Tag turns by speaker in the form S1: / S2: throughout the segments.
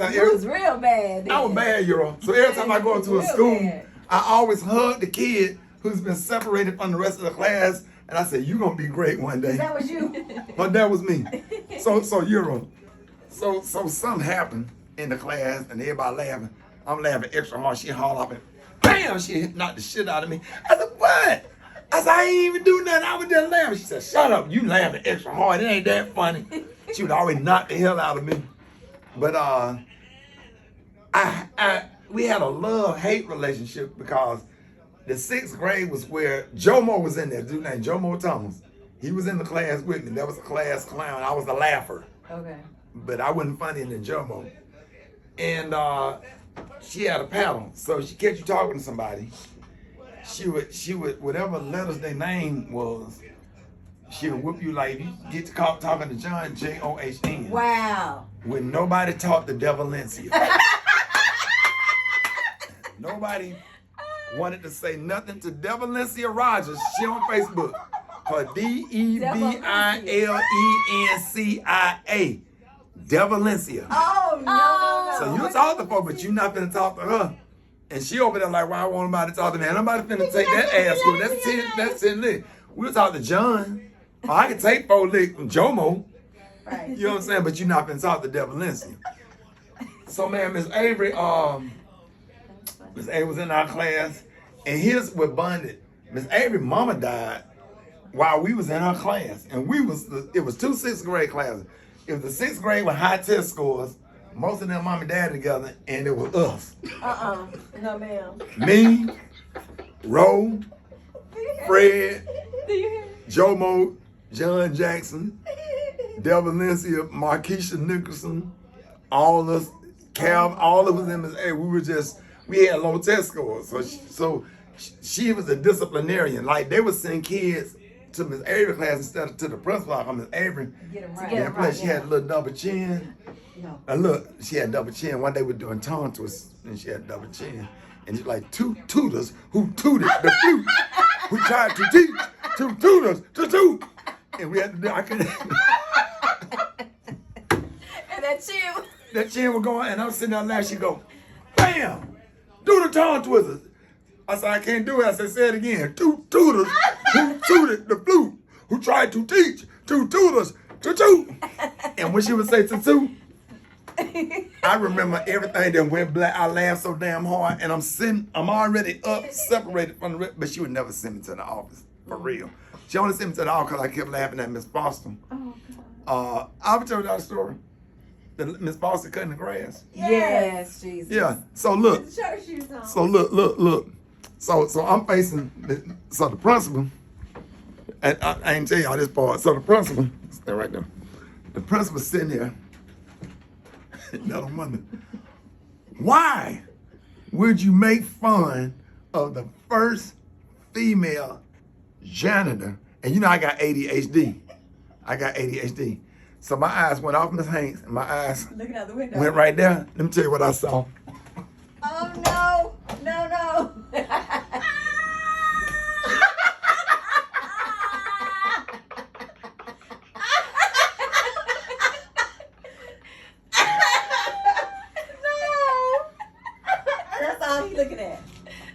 S1: You was real bad then.
S2: I was bad, y'all. So every time I go into a school, I always hug the kid who's been separated from the rest of the class, and I say, "You gonna be great one day."
S1: That was you.
S2: But that was me. So Euro. So something happened in the class, and everybody laughing. I'm laughing extra hard. She hauled up and bam, she knocked the shit out of me. I said, "What?" I said, "I ain't even do nothing. I was just laughing." She said, "Shut up. You laughing extra hard. It ain't that funny." She would always knock the hell out of me. But we had a love-hate relationship because the 6th grade was where Jomo was in there, a dude named Jomo Thomas. He was in the class with me. That was a class clown. I was the laugher.
S1: Okay.
S2: But I wasn't funnier than Jomo. And she had a paddle. So she catch you talking to somebody. She would, whatever letters their name was, she would whoop you like, you get to talking to John, John.
S1: Wow.
S2: When nobody taught the Devalencia. Nobody wanted to say nothing to Devalencia Rogers. She on Facebook. Her Devalencia. Devalencia.
S1: Oh, no.
S2: So you talk to her, but you not finna talk to her. And she over there like, why I want nobody to talk to me? Nobody finna take that ass school. That's 10 licks. We'll talk to John. Or I can take 4 licks from Jomo.
S1: Right.
S2: You know what I'm saying? But you're not finna talk to Devalencia. So man, Miss Avery was in our class, and here's what bonded. Miss Avery mama died while we was in her class, and it was 2 6th grade classes. It was the 6th grade with high test scores, most of them mom and dad together, and it was us.
S1: No, ma'am.
S2: Me, Ro, Fred, Jomo, John Jackson, Devalencia, Markeisha Nicholson, all of us, Cal, all of us in Miss Avery, we had low test scores. So she was a disciplinarian. Like they would send kids to Miss Avery class instead of to the principal office. Miss Avery.
S1: Get them right.
S2: Yeah, plus she had a little double chin.
S1: No.
S2: She had double chin. One day we were doing tongue twists, and she had double chin. And it's like 2 tutors who tooted the flute, who tried to teach 2 tutors to toot. And we had to do, I couldn't.
S1: And that chin.
S2: That chin was going, and I'm sitting there laughing. She go, bam, do the tongue twisters. I said, I can't do it. I said, say it again. 2 tutors who tooted the flute, who tried to teach 2 tutors to toot. And when she would say to toot, I remember everything that went black. I laughed so damn hard, and I'm already up, separated from the rest, but she would never send me to the office, for real. She only sent me to the office because I kept laughing at Miss Foster.
S1: Oh, God.
S2: I'll tell you that story. Miss Foster cutting the grass.
S1: Yes, Jesus.
S2: Yeah. So look.
S1: With the church shoes on.
S2: So look. So I'm facing. So the principal. And I ain't tell y'all this part. So the principal, stay right there. The principal sitting there. Now I'm wondering, why would you make fun of the first female janitor? And you know I got ADHD. So my eyes went off Miss Hanks, and my eyes
S1: Looking out the window.
S2: went right there. Let me tell you what I saw.
S1: Oh, no. That's all he's looking at.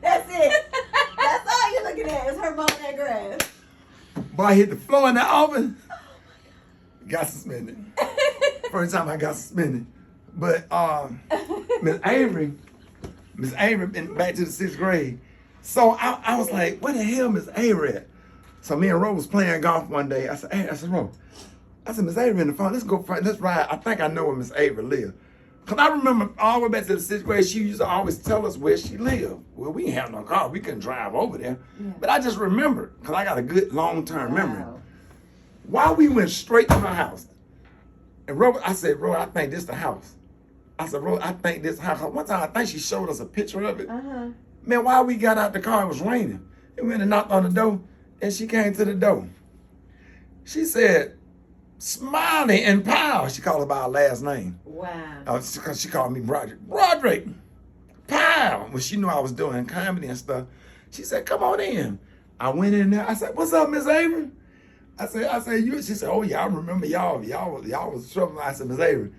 S1: That's it. That's all you're looking at is her mowing that grass.
S2: Boy, I hit the floor in the office. Got suspended. First time I got suspended. But Miss Avery been back to the 6th grade. So I was like, where the hell Miss Avery at? So me and Ro was playing golf one day. I said, Ro, Miss Avery in the phone. Let's ride. I think I know where Miss Avery live. Cause I remember all the way back to the 6th grade, she used to always tell us where she lived. Well, we didn't have no car. We couldn't drive over there. Yeah. But I just remembered, cause I got a good long-term memory. Why we went straight to her house. And I said, Ro, I think this the house. I said, Ro, I think this house. One time I think she showed us a picture of it. Man, while we got out the car, it was raining. And we went and knocked on the door, and she came to the door. She said, Smiley and Powell. She called her by our last name.
S1: Wow.
S2: She called me Broderick. Powell. When she knew I was doing comedy and stuff, she said, come on in. I went in there. I said, what's up, Miss Avery? I said, you. She said, oh yeah, I remember y'all. Y'all was trouble. I said, Miss Avery,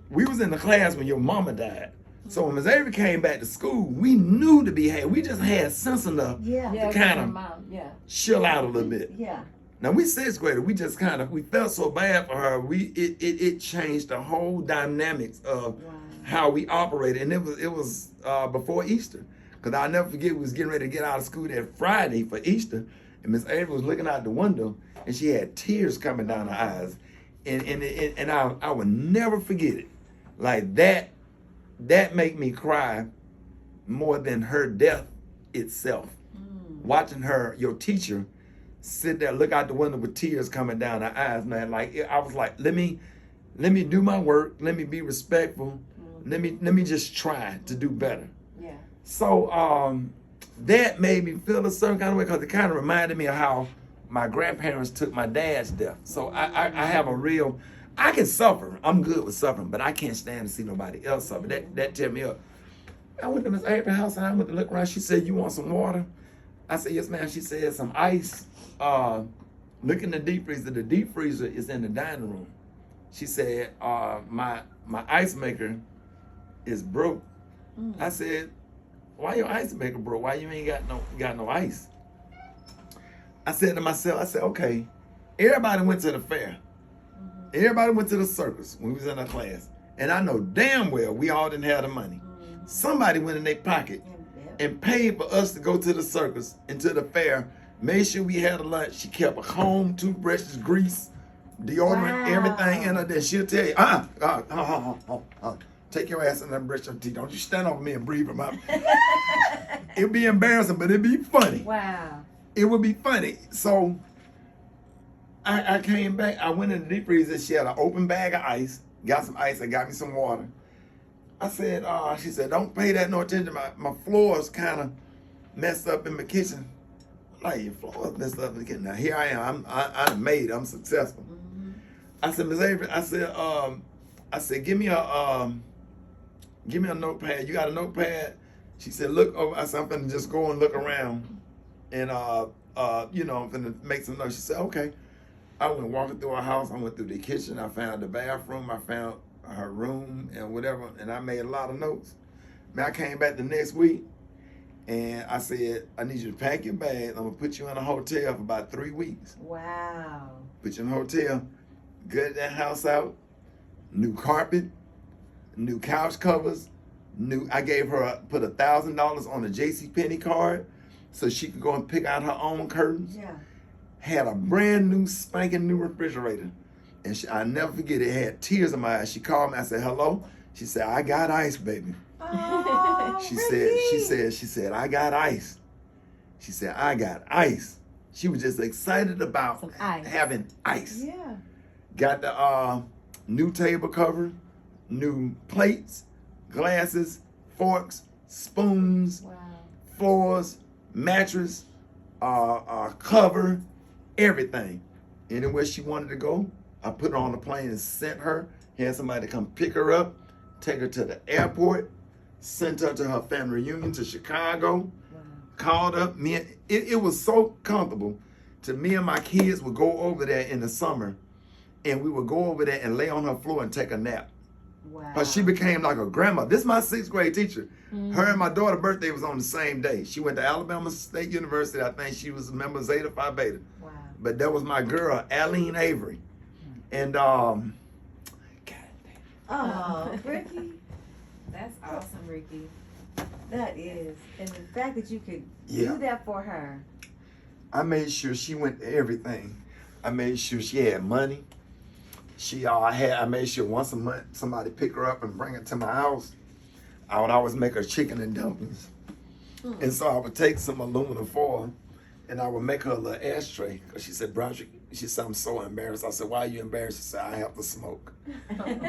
S2: we was in the class when your mama died. So when Miss Avery came back to school, we knew to behave. We just had sense enough to kind of chill out a little bit.
S1: Yeah.
S2: Now we 6th grader, we just kind of, we felt so bad for her. It changed the whole dynamics of how we operated. And it was before Easter. Because I'll never forget, we was getting ready to get out of school that Friday for Easter. And Miss Avery was looking out the window and she had tears coming down her eyes. And I would never forget it. Like that made me cry more than her death itself. Watching her, your teacher, sit there, look out the window with tears coming down her eyes, man. Like I was like, let me do my work. Let me be respectful. Let me just try to do better.
S1: Yeah.
S2: So that made me feel a certain kind of way because it kind of reminded me of how my grandparents took my dad's death. So I have a real, I can suffer. I'm good with suffering, but I can't stand to see nobody else suffer. That tear me up. I went to Miss Avery's house and I went to look around. She said, "You want some water?" I said, "Yes, ma'am." She said, "Some ice." Look in the deep freezer. The deep freezer is in the dining room. She said, my ice maker is broke." I said, "Why your ice maker broke? Why you ain't got no ice?" I said to myself, okay, everybody went to the fair. Everybody went to the circus when we was in our class. And I know damn well we all didn't have the money. Somebody went in their pocket and paid for us to go to the circus and to the fair, made sure we had a lunch. She kept a comb, toothbrushes, grease, deodorant, everything in her. Then she'll tell you, take your ass in there and brush your teeth. Don't you stand over me and breathe them out. It'd be embarrassing, but it'd be funny.
S1: Wow.
S2: It would be funny. So I came back. I went in the deep freezer. She had an open bag of ice. Got some ice and got me some water. I said, she said, "Don't pay that no attention. My floor's kind of messed up in my kitchen." Like, your floor's messed up in the kitchen. Now here I am. I'm made. I'm successful. I said, "Miss Avery," I said, give me a notepad. You got a notepad?" She said, "Look over." I said, "I'm finna just go and look around. And, I'm finna make some notes." She said, "Okay." I went walking through her house. I went through the kitchen. I found the bathroom. I found her room and whatever. And I made a lot of notes. Man, I came back the next week and I said, "I need you to pack your bags. I'm going to put you in a hotel for about 3 weeks."
S1: Wow.
S2: Put you in a hotel. Gut that house out. New carpet. New couch covers. I gave her, put $1,000 on a JCPenney card so she could go and pick out her own curtains.
S1: Yeah.
S2: Had a brand new, spanking new refrigerator. And I never forget, it had tears in my eyes. She called me. I said, "Hello?" She said, "I got ice, baby."
S1: Oh,
S2: She said, "I got ice." She said, "I got ice." She was just excited about having ice.
S1: Yeah.
S2: Got the new table cover, new plates, glasses, forks, spoons, floors, mattress, cover, everything. Anywhere she wanted to go, I put her on the plane and sent her. Had somebody come pick her up, take her to the airport, sent her to her family reunion to Chicago, called up me. It was so comfortable to me and my kids would go over there in the summer and we would go over there and lay on her floor and take a nap.
S1: Wow.
S2: But she became like a grandma. This is my 6th grade teacher. Her and my daughter's birthday was on the same day. She went to Alabama State University. I think she was a member of Zeta Phi Beta.
S1: Wow.
S2: But that was my girl, Aline Avery. And
S1: oh, Rickey.
S3: That's awesome, Rickey.
S1: That is. And the fact that you could
S2: Yeah.
S1: do that for her.
S2: I made sure she went to everything. I made sure she had money. I made sure once a month somebody pick her up and bring her to my house. I would always make her chicken and dumplings. And so I would take some aluminum foil and I would make her a little ashtray. Because she said, "Broderick," she said, "I'm so embarrassed." I said, "Why are you embarrassed?" She said, "I have to smoke."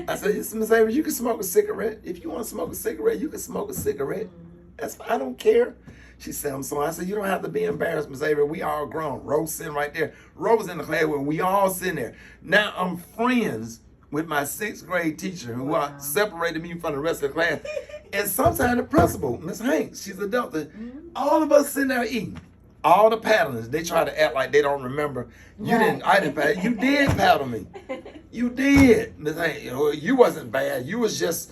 S2: I said, "Yes, Miss Avery, you can smoke a cigarette. If you want to smoke a cigarette, you can smoke a cigarette. That's fine. I don't care." She said, "I'm sorry." I said, "You don't have to be embarrassed, Miss Avery. We all grown." Rose sitting right there. Rose was in the class where we all sitting there. Now I'm friends with my 6th grade teacher who separated me from the rest of the class. And sometimes the principal, Miss Hanks, she's a Delta, all of us sitting there eating. all the paddlings, they try to act like they don't remember. You
S1: Right.
S2: didn't. I didn't paddle. You did paddle me. You did. Miss Hanks, you wasn't bad. You was just.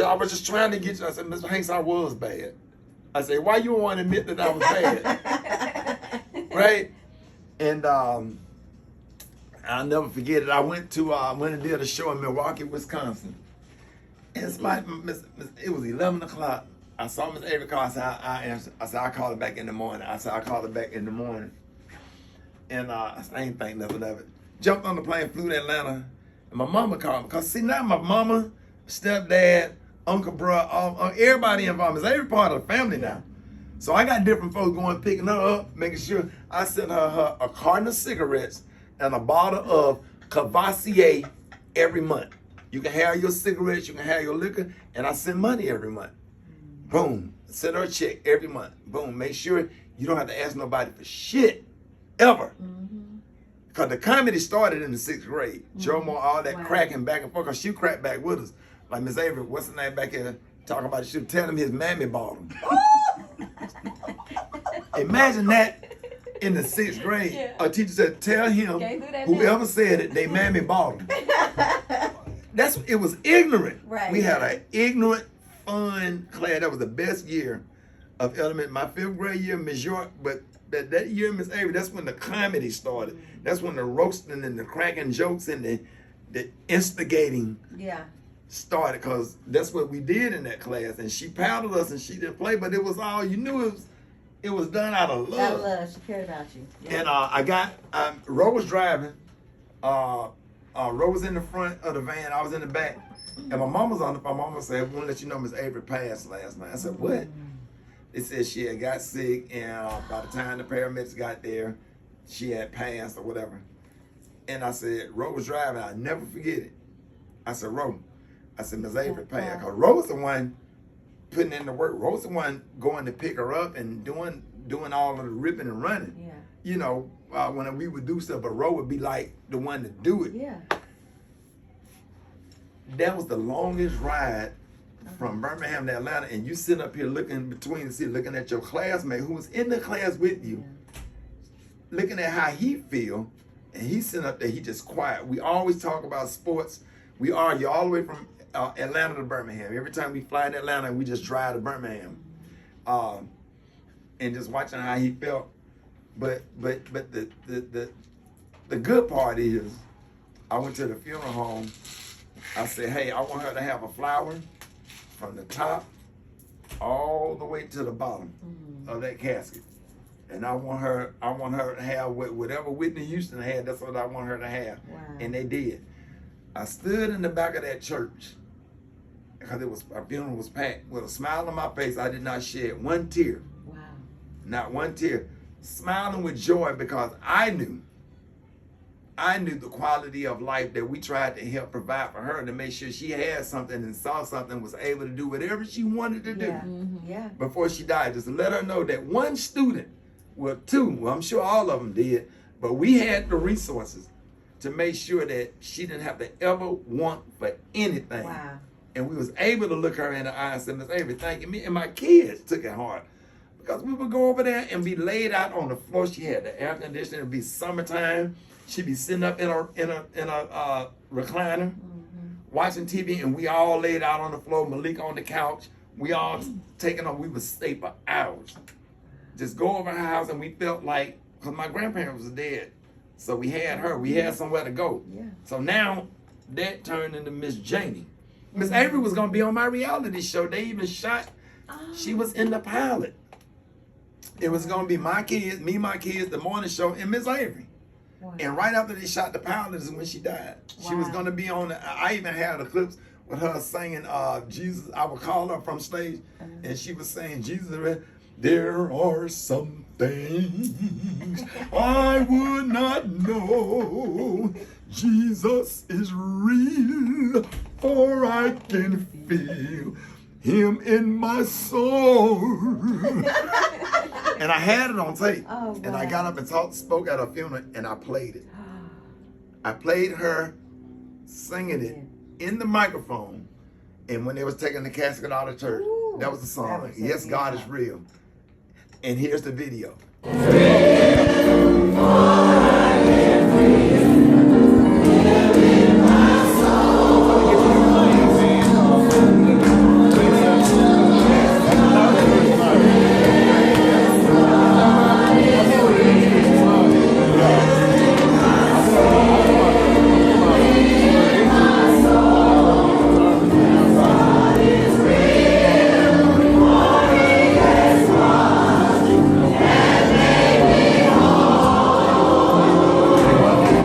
S2: I was just trying to get you. I said, Mr. Hanks, I was bad. I said, why you want to admit that I was bad? Right? And I'll never forget it. I went and did a show in Milwaukee, Wisconsin. And it's like, it was 11 o'clock. I saw Miss Avery call. I said, I answered. I said, I'll call her back in the morning. I'll call her back in the morning. And I ain't think nothing of it. Jumped on the plane, flew to Atlanta. And my mama called me. Because see, now my mama, stepdad, uncle, bro, everybody involved. It's every part of the family now. So I got different folks going, picking her up, making sure I sent her a carton of cigarettes and a bottle of Cavassier every month. You can have your cigarettes, you can have your liquor, and I send money every month. Boom. Send her a check every month. Boom. Make sure you don't have to ask nobody for shit ever. Because the comedy started in the 6th grade. Joe Moore, all that cracking back and forth, because she cracked back with us. Like Miss Avery, what's her name back here talking about? She would tell him his mammy bought him. Imagine that in the 6th grade.
S1: Yeah.
S2: A teacher said, tell him,
S1: Can't do that
S2: whoever
S1: now.
S2: said it, they mammy bought him. It was ignorant.
S1: Right.
S2: We had an ignorant, fun class. That was the best year of element. My 5th grade year, Miss York, but that year, Miss Avery, that's when the comedy started. That's when the roasting and the cracking jokes and the instigating started, because that's what we did in that class. And she paddled us and she didn't play, but it was all, you knew it was done out of love.
S1: Out of love. She cared about you. Yeah.
S2: And Ro was driving. Ro was in the front of the van. I was in the back. And my mom was on the phone. My mama said, I want to let you know Miss Avery passed last night. I said, what? They said she had got sick, and by the time the paramedics got there, she had passed or whatever. And I said, Ro was driving. I'll never forget it. I said, Ro. I said, Miss Avery passed. Because Ro was the one putting in the work. Ro was the one going to pick her up and doing all of the ripping and running.
S1: Yeah.
S2: You know, when we would do stuff, but Ro would be like the one to do it.
S1: Yeah.
S2: That was the longest ride from Birmingham to Atlanta, and you sitting up here looking between the seats, looking at your classmate who was in the class with you, looking at how he feel, and he's sitting up there, he just quiet. We always talk about sports. We argue all the way from Atlanta to Birmingham. Every time we fly to Atlanta, we just drive to Birmingham, and just watching how he felt. But the good part is, I went to the funeral home. I said, hey, I want her to have a flower from the top all the way to the bottom of that casket. And I want her to have whatever Whitney Houston had, that's what I want her to have.
S1: Wow.
S2: And they did. I stood in the back of that church, because our funeral was packed, with a smile on my face. I did not shed one tear.
S1: Wow.
S2: Not one tear. Smiling with joy, because I knew the quality of life that we tried to help provide for her, to make sure she had something and saw something, was able to do whatever she wanted to do before she died. Just to let her know that one student, well, two, well, I'm sure all of them did, but we had the resources to make sure that she didn't have to ever want for anything.
S1: Wow.
S2: And we was able to look her in the eye and say, Miss Avery, thank you. Me and my kids took it hard. Because we would go over there and be laid out on the floor. She had the air conditioning. It'd be summertime. She'd be sitting up in a recliner, watching TV, and we all laid out on the floor. Malik on the couch. We all taking on. We would stay for hours. Just go over her house, and we felt like, because my grandparents was dead, so we had her. We had somewhere to go.
S1: Yeah.
S2: So now that turned into Miss Janie. Miss Avery was gonna be on my reality show. They even shot. She was in the pilot. It was gonna be my kids, me, my kids, the morning show, and Miss Avery.
S1: Wow.
S2: And right after they shot the pilot is when she died. She was gonna be on. I even had the clips with her singing Jesus. I would call her from stage, and she was saying Jesus. There are some things I would not know. Jesus is real, for I can feel him in my soul. And I had it on tape.
S1: Oh, wow.
S2: And I got up and spoke at her funeral, and I played it. I played her singing it in the microphone. And when they was taking the casket out of church, that was the song.
S1: That was so
S2: Yes, God is
S1: beautiful.
S2: real. And here's the video. Forever.